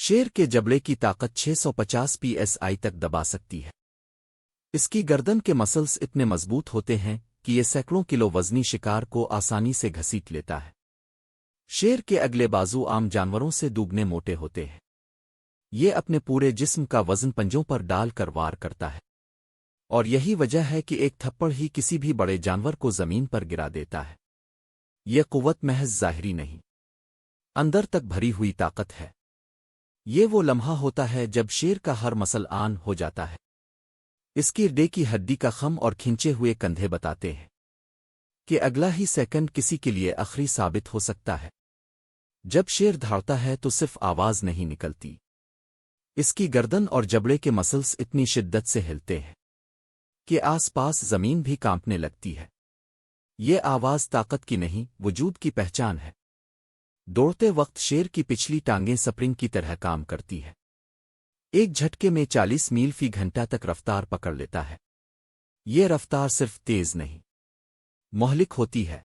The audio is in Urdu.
شیر کے جبڑے کی طاقت 650 PSI تک دبا سکتی ہے۔ اس کی گردن کے مسلز اتنے مضبوط ہوتے ہیں کہ یہ سینکڑوں کلو وزنی شکار کو آسانی سے گھسیٹ لیتا ہے۔ شیر کے اگلے بازو عام جانوروں سے دوگنے موٹے ہوتے ہیں۔ یہ اپنے پورے جسم کا وزن پنجوں پر ڈال کر وار کرتا ہے، اور یہی وجہ ہے کہ ایک تھپڑ ہی کسی بھی بڑے جانور کو زمین پر گرا دیتا ہے۔ یہ قوت محض ظاہری نہیں، اندر تک بھری ہوئی طاقت ہے۔ یہ وہ لمحہ ہوتا ہے جب شیر کا ہر مسل آن ہو جاتا ہے۔ اس کی ریڑھ کی ہڈی کا خم اور کھنچے ہوئے کندھے بتاتے ہیں کہ اگلا ہی سیکنڈ کسی کے لیے آخری ثابت ہو سکتا ہے۔ جب شیر دھاڑتا ہے تو صرف آواز نہیں نکلتی، اس کی گردن اور جبڑے کے مسلز اتنی شدت سے ہلتے ہیں کہ آس پاس زمین بھی کانپنے لگتی ہے۔ یہ آواز طاقت کی نہیں، وجود کی پہچان ہے۔ دوڑتے وقت شیر کی پچھلی ٹانگیں سپرنگ کی طرح کام کرتی ہے، ایک جھٹکے میں 40 میل فی گھنٹہ تک رفتار پکڑ لیتا ہے۔ یہ رفتار صرف تیز نہیں، مہلک ہوتی ہے۔